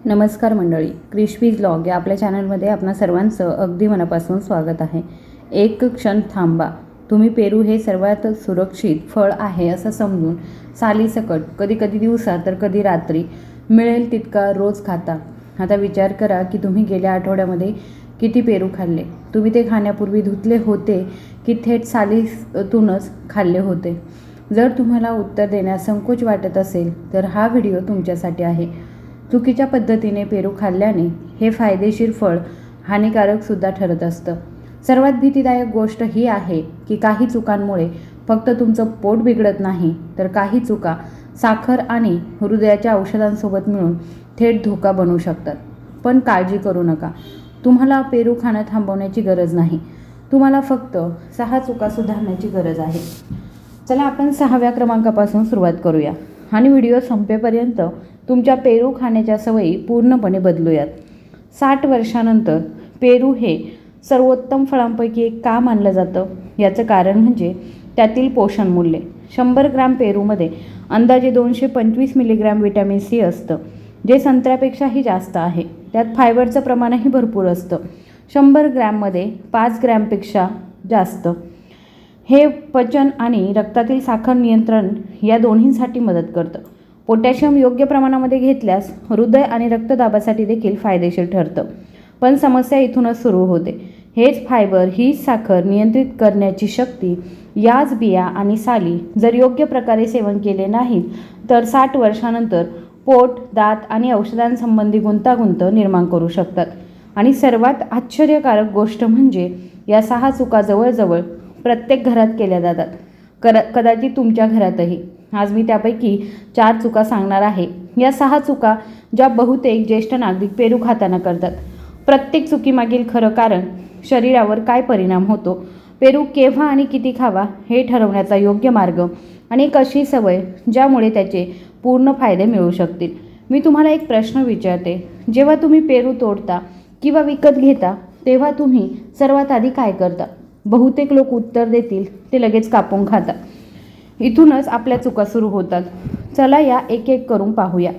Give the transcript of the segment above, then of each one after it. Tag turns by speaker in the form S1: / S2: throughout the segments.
S1: नमस्कार मंडळी, crispies vlog या आपल्या चॅनलमध्ये आपणा सर्वांचं अगदी मनापासून स्वागत आहे. एक क्षण थांबा. तुम्ही पेरू हे सर्वात सुरक्षित फळ आहे असं समजून सालीसकट कधी कधी दिवसा तर कधी रात्री मिळेल तितका रोज खाता. आता विचार करा की तुम्ही गेल्या आठवड्यामध्ये किती पेरू खाल्ले. तुम्ही ते खाण्यापूर्वी धुतले होते की थेट सालीतूनच खाल्ले होते. जर तुम्हाला उत्तर देण्यास संकोच वाटत असेल तर हा व्हिडिओ तुमच्यासाठी आहे. चुकीच्या पद्धतीने पेरू खाल्ल्याने हे फायदेशीर फळ हानिकारकसुद्धा ठरत असतं. सर्वात भीतीदायक गोष्ट ही आहे की काही चुकांमुळे फक्त तुमचं पोट बिघडत नाही, तर काही चुका साखर आणि हृदयाच्या औषधांसोबत मिळून थेट धोका बनवू शकतात. पण काळजी करू नका, तुम्हाला पेरू खाणं थांबवण्याची गरज नाही. तुम्हाला फक्त 6 चुका सुधारण्याची गरज आहे. चला आपण 6व्या क्रमांकापासून सुरुवात करूया आणि व्हिडिओ संपेपर्यंत तुमच्या पेरू खाण्याच्या सवयी पूर्णपणे बदलूयात. 60 वर्षानंतर पेरू हे सर्वोत्तम फळांपैकी एक का मानलं जातं याचं कारण म्हणजे त्यातील पोषण मूल्य. 100 ग्रॅम पेरूमध्ये अंदाजे 225 मिलीग्रॅम व्हिटॅमिन सी असतं, जे संत्र्यापेक्षाही जास्त आहे. त्यात फायबरचं प्रमाणही भरपूर असतं, 100 ग्रॅममध्ये 5 ग्रॅमपेक्षा जास्त. हे पचन आणि रक्तातील साखर नियंत्रण या दोन्हींसाठी मदत करतं. पोटॅशियम योग्य प्रमाणामध्ये घेतल्यास हृदय आणि रक्तदाबासाठी देखील फायदेशीर ठरतं. पण समस्या इथूनच सुरू होते. हेच फायबर, हीच साखर नियंत्रित करण्याची शक्ती याच बिया आणि साली जर योग्य प्रकारे सेवन केले नाहीत तर 60 वर्षानंतर पोट, दात आणि औषधांसंबंधी गुंतागुंत निर्माण करू शकतात. आणि सर्वात आश्चर्यकारक गोष्ट म्हणजे या 6 चुका जवळजवळ प्रत्येक घरात केल्या जातात, कदाचित तुमच्या घरातही. आज मी त्यापैकी 4 चुका सांगणार आहे. या 6 चुका ज्या बहुतेक ज्येष्ठ नागरिक पेरू खाताना करतात. प्रत्येक चुकीमागील खरं कारण, शरीरावर काय परिणाम होतो, पेरू केव्हा आणि किती खावा हे ठरवण्याचा योग्य मार्ग आणि एक अशी सवय ज्यामुळे त्याचे पूर्ण फायदे मिळू शकतील. मी तुम्हाला एक प्रश्न विचारते, जेव्हा तुम्ही पेरू तोडता किंवा विकत घेता तेव्हा तुम्ही सर्वात आधी काय करता? बहुतेक लोक उत्तर देतील ते लगेच कापून खाता. इथूनच आपल्या चुका सुरू होतात. चला या एक एक करून पाहूया.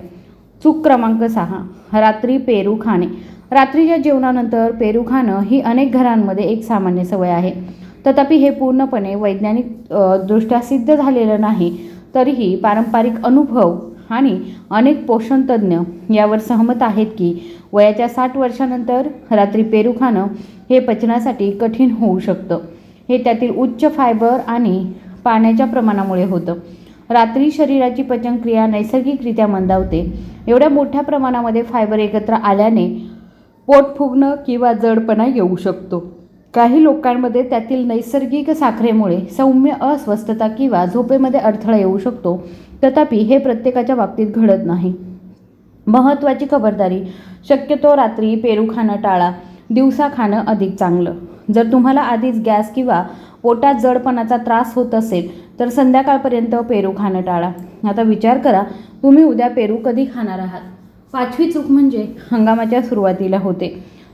S1: चूक क्रमांक 6, रात्री पेरू खाणे. रात्रीच्या जेवणानंतर पेरू खाणं ही अनेक घरांमध्ये एक सामान्य सवय आहे. तथापि हे पूर्णपणे वैज्ञानिक दृष्ट्या सिद्ध झालेलं नाही. तरीही पारंपरिक अनुभव आणि अनेक पोषणतज्ज्ञ यावर सहमत आहेत की वयाच्या 60 वर्षानंतर रात्री पेरू खाणं हे पचनासाठी कठीण होऊ शकतं. हे त्यातील उच्च फायबर आणि पाण्याच्या प्रमाणामुळे होतं. रात्री शरीराची पचनक्रिया नैसर्गिकरित्या मंदावते. एवढ्या मोठ्या प्रमाणामध्ये फायबर एकत्र आल्याने पोट फुगणं किंवा जडपणा येऊ शकतो. काही लोकांमध्ये त्यातील नैसर्गिक साखरेमुळे सौम्य अस्वस्थता किंवा झोपेमध्ये अडथळा येऊ शकतो. तथापि हे प्रत्येकाच्या बाबतीत घडत नाही. महत्त्वाची खबरदारी, शक्यतो रात्री पेरू खाणं टाळा. दिवसा खाणं अधिक चांगलं. जर तुम्हाला आधीच गॅस किंवा पोटात जडपणाचा त्रास होत असेल तर संध्याकाळपर्यंत पेरू खाणं टाळा. आता विचार करा, तुम्ही उद्या पेरू कधी खाणार आहात? 5वी चूक म्हणजे हंगामाच्या सुरुवातीला होते,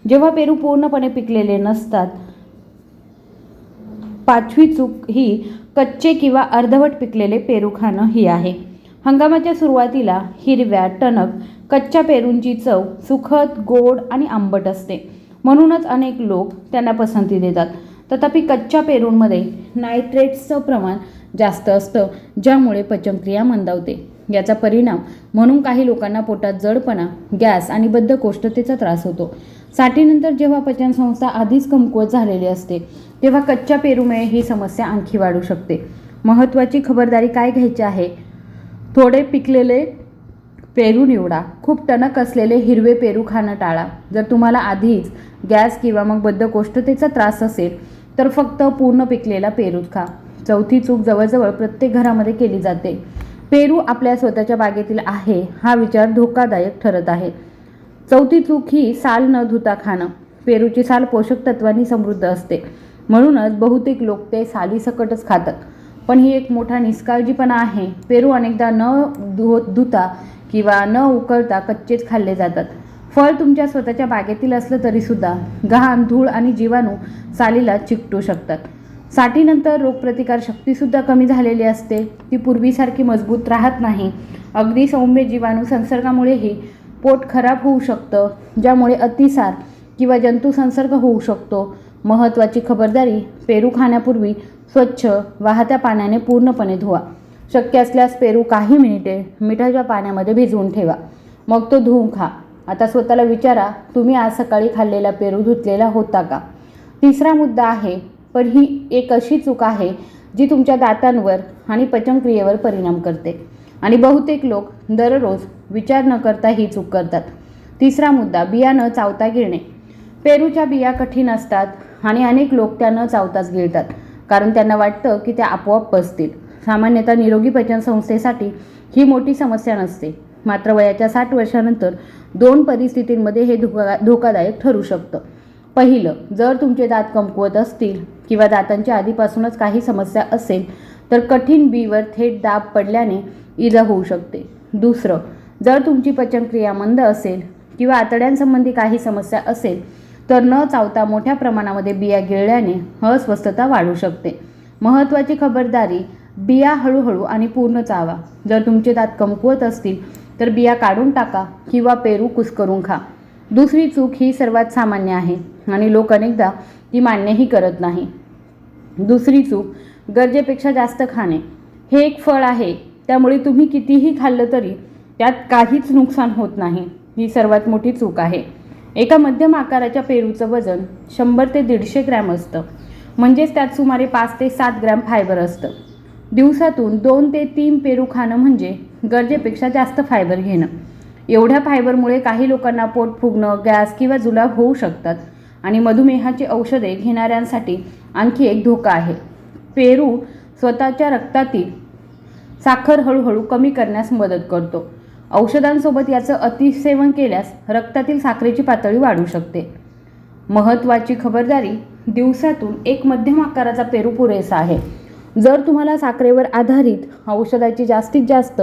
S1: जेव्हा पेरू पूर्णपणे पिकलेले नसतात. 5वी चूक ही कच्चे किंवा अर्धवट पिकलेले पेरू खाणं ही आहे. हंगामाच्या सुरुवातीला हिरव्या, टणक, कच्च्या पेरूंची चव सुखद, गोड आणि आंबट असते. म्हणूनच अनेक लोक त्यांना पसंती देतात. तथापि कच्च्या पेरूंमध्ये नायट्रेट्सचं प्रमाण जास्त असतं, ज्यामुळे पचनक्रिया मंदावते. याचा परिणाम म्हणून काही लोकांना पोटात जडपणा, गॅस आणि बद्धकोष्ठतेचा त्रास होतो. 60नंतर जेव्हा पचनसंस्था आधीच कमकुवत झालेली असते तेव्हा कच्च्या पेरूमुळे ही समस्या आणखी वाढू शकते. महत्त्वाची खबरदारी काय घ्यायची आहे? थोडे पिकलेले पेरू निवडा. खूप टणक असलेले हिरवे पेरू खाणं टाळा. जर तुम्हाला आधीच गॅस किंवा मग बद्धकोष्ठतेचा त्रास असेल तर फक्त पूर्ण पिकलेला पेरूच खा. 4थी चूक जवळजवळ प्रत्येक घरामध्ये केली जाते. पेरू आपल्या स्वतःच्या बागेतील आहे हा विचार धोकादायक ठरत आहे. 4थी चूक ही साल न धुता खाणं. पेरूची साल पोषक तत्वांनी समृद्ध असते, म्हणूनच बहुतेक लोक ते सालीसकटच खातात. पण ही एक मोठा निष्काळजीपणा आहे. पेरू अनेकदा न धुता किंवा न उकळता कच्चेच खाल्ले जातात. फळ तुमच्या स्वतःच्या बागेतील असलं तरीसुद्धा घाण, धूळ आणि जीवाणू सालीला चिकटू शकतात. 60नंतर रोगप्रतिकार शक्तीसुद्धा कमी झालेली असते. ती पूर्वीसारखी मजबूत राहत नाही. अगदी सौम्य जीवाणू संसर्गामुळेही पोट खराब होऊ शकतं, ज्यामुळे अतिसार किंवा जंतुसंसर्ग होऊ शकतो. महत्त्वाची खबरदारी, पेरू खाण्यापूर्वी स्वच्छ वाहत्या पाण्याने पूर्णपणे धुवा. शक्य असल्यास पेरू काही मिनिटे मिठाच्या पाण्यामध्ये भिजवून ठेवा, मग तो धुवून खा. आता स्वतःला विचारा, तुम्ही आज सकाळी खाल्लेला पेरू धुतलेला होता का? तिसरा मुद्दा आहे, पण ही एक अशी चूक आहे जी तुमच्या दातांवर आणि पचनक्रियेवर परिणाम करते आणि बहुतेक लोक दररोज विचार न करता ही चूक करतात. तिसरा मुद्दा, बिया न चावता गिळणे. पेरूच्या बिया कठीण असतात आणि अनेक लोक त्या न चावताच गिळतात, कारण त्यांना वाटतं की त्या आपोआप पचतील. सामान्यतः निरोगी पचनसंस्थेसाठी ही मोठी समस्या नसते, मात्र वयाच्या 60 वर्षानंतर 2 परिस्थितींमध्ये हे धोकादायक ठरू शकतं. पहिलं, जर तुमचे दात कमकुवत असतील किंवा दातांची आधीपासूनच काही समस्या असेल तर कठीण बीवर थेट दाब पडल्याने इजा होऊ शकते. दुसरं, जर तुमची पचनक्रिया मंद असेल किंवा आतड्यांसंबंधी काही समस्या असेल तर न चावता मोठ्या प्रमाणामध्ये बिया गिळल्याने अस्वस्थता वाढू शकते. महत्त्वाची खबरदारी, बिया हळूहळू आणि पूर्ण चावा. जर तुमचे दात कमकुवत असतील तर बिया काढून टाका किंवा पेरू कुस्करून खा. दुसरी चूक ही सर्वात सामान्य आहे आणि लोक अनेकदा ती मान्यही करत नाही. दुसरी चूक, गरजेपेक्षा जास्त खाणे. हे एक फळ आहे, त्यामुळे तुम्ही कितीही खाल्लं तरी त्यात काहीच नुकसान होत नाही. ही सर्वात मोठी चूक आहे. एका मध्यम आकाराच्या पेरूचं वजन 100 ते 150 ग्रॅम असतं, म्हणजेच त्यात सुमारे 5 ते 7 ग्रॅम फायबर असतं. दिवसातून 2 ते 3 पेरू खाणं म्हणजे गरजेपेक्षा जास्त फायबर घेणं. एवढ्या फायबरमुळे काही लोकांना पोट फुगणं, गॅस किंवा जुलाब होऊ शकतात आणि मधुमेहाची औषधे घेणाऱ्यांसाठी आणखी एक धोका आहे. पेरू स्वतःच्या रक्तातील साखर हळूहळू कमी करण्यास मदत करतो. औषधांसोबत याचं अतिसेवन केल्यास रक्तातील साखरेची पातळी वाढू शकते. महत्त्वाची खबरदारी, दिवसातून एक मध्यम आकाराचा पेरू पुरेसा आहे. जर तुम्हाला साखरेवर आधारित औषधाची जास्तीत जास्त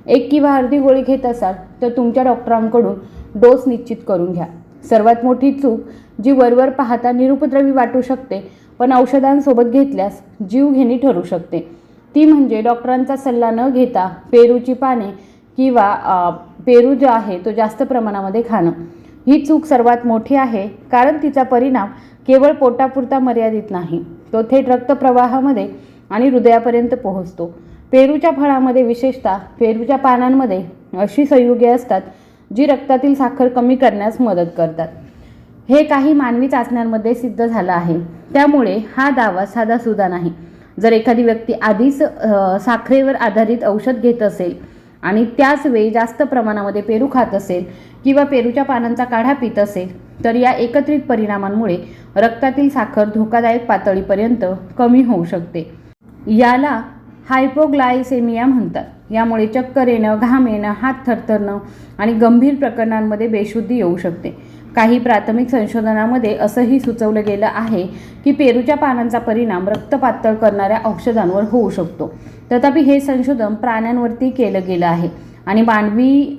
S1: 1 किंवा अर्धी गोळी घेत असाल तर तुमच्या डॉक्टरांकडून डोस निश्चित करून घ्या. सर्वात मोठी चूक, जी वरवर पाहता निरुपद्रवी वाटू शकते पण औषधांसोबत घेतल्यास जीवघेणी ठरू शकते, ती म्हणजे डॉक्टरांचा सल्ला न घेता पेरूची पाने किंवा पेरू जो आहे तो जास्त प्रमाणामध्ये खाणं. ही चूक सर्वात मोठी आहे, कारण तिचा परिणाम केवळ पोटापुरता मर्यादित नाही, तो थेट रक्तप्रवाहामध्ये आणि हृदयापर्यंत पोहोचतो. पेरूच्या फळामध्ये, विशेषतः पेरूच्या पानांमध्ये अशी संयुगे असतात जी रक्तातील साखर कमी करण्यास मदत करतात. हे काही मानवी चाचण्यांमध्ये सिद्ध झालं आहे, त्यामुळे हा दावा साधासुद्धा नाही. जर एखादी व्यक्ती आधीच साखरेवर आधारित औषध घेत असेल आणि त्याच वेळी जास्त प्रमाणामध्ये पेरू खात असेल किंवा पेरूच्या पानांचा काढा पित असेल तर या एकत्रित परिणामांमुळे रक्तातील साखर धोकादायक पातळीपर्यंत कमी होऊ शकते. याला हायपोग्लायसेमिया म्हणतात. यामुळे चक्कर येणं, घाम येणं, हात थरथरणं आणि गंभीर प्रकरणांमध्ये बेशुद्धी येऊ शकते. काही प्राथमिक संशोधनामध्ये असंही सुचवलं गेलं आहे की पेरूच्या पानांचा परिणाम रक्त पातळ करणाऱ्या औषधांवर होऊ शकतो. तथापि हे संशोधन प्राण्यांवरती केलं गेलं आहे आणि मानवी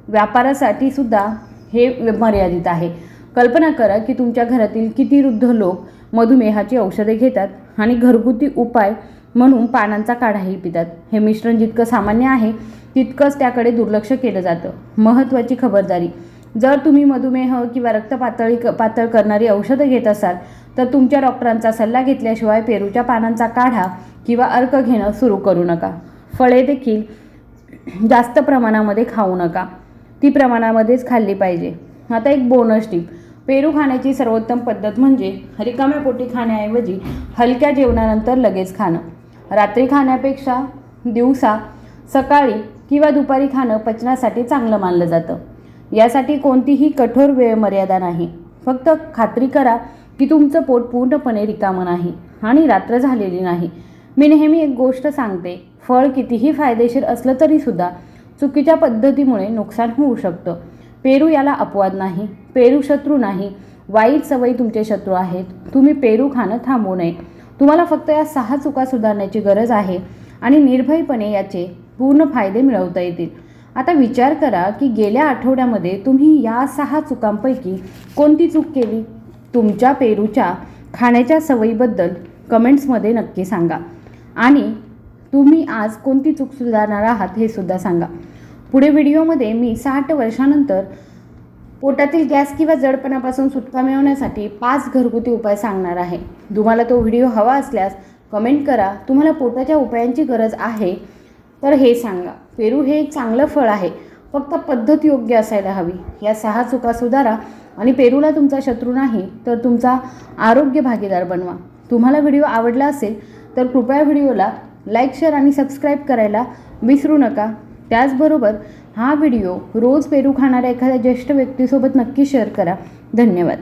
S1: व्यापारासाठी सुद्धा हे मर्यादित आहे. कल्पना करा की तुमच्या घरातील किती वृद्ध लोक मधुमेहाची औषधे घेतात आणि घरगुती उपाय म्हणून पानांचा काढाही पितात. हे मिश्रण जितकं सामान्य आहे तितकंच त्याकडे दुर्लक्ष केलं जातं. महत्त्वाची खबरदारी, जर तुम्ही मधुमेह किंवा रक्त पातळ करणारी औषधं घेत असाल तर तुमच्या डॉक्टरांचा सल्ला घेतल्याशिवाय पेरूच्या पानांचा काढा किंवा अर्क घेणं सुरू करू नका. फळे देखील जास्त प्रमाणामध्ये खाऊ नका, ती प्रमाणामध्येच खाल्ली पाहिजे. आता एक बोनस टिप, पेरू खाण्याची सर्वोत्तम पद्धत म्हणजे रिकाम्या पोटी खाण्याऐवजी हलक्या जेवणानंतर लगेच खाणं. रात्री खाण्यापेक्षा दिवसा, सकाळी किंवा दुपारी खाणं पचनासाठी चांगलं मानलं जातं. यासाठी कोणतीही कठोर वेळ मर्यादा नाही, फक्त खात्री करा की तुमचं पोट पूर्णपणे रिकामं नाही आणि रात्र झालेली नाही. मी नेहमी एक गोष्ट सांगते, फळ कितीही फायदेशीर असलं तरीसुद्धा चुकीच्या पद्धतीमुळे नुकसान होऊ शकतं. पेरू याला अपवाद नाही, पेरू शत्रू नाही, वाईट सवयी तुमचे शत्रू आहेत. तुम्ही पेरू खाणं थांबवू नये. तुम्हाला फक्त या 6 चुका सुधारण्याची गरज आहे आणि निर्भयपणे याचे पूर्ण फायदे मिळवता येतील. आता विचार करा की गेल्या आठवड्यामध्ये तुम्ही या 6 चुकांपैकी कोणती चूक केली? तुमच्या पेरूच्या खाण्याच्या सवयीबद्दल कमेंट्समध्ये नक्की सांगा आणि तुम्ही आज कोणती चूक सुधारणार आहात हे सुद्धा सांगा. पुढे व्हिडिओमध्ये मी 60 वर्षानंतर पोटातील गॅस किंवा जडपणापासून सुटका मिळवण्यासाठी 5 घरगुती उपाय सांगणार आहे. तुम्हाला तो व्हिडिओ हवा असल्यास कमेंट करा. तुम्हाला पोटाच्या उपायांची गरज आहे तर हे सांगा. पेरू हे एक चांगलं फळ आहे, फक्त पद्धत योग्य असायला हवी. या 6 चुका सुधारा आणि पेरूला तुमचा शत्रू नाही तर तुमचा आरोग्य भागीदार बनवा. तुम्हाला व्हिडिओ आवडला असेल तर कृपया व्हिडिओला लाईक, शेअर आणि सबस्क्राईब करायला विसरू नका. त्याचबरोबर हा व्हिडिओ रोज पेरू खाणाऱ्या एखाद्या ज्येष्ठ व्यक्तीसोबत नक्की शेअर करा. धन्यवाद.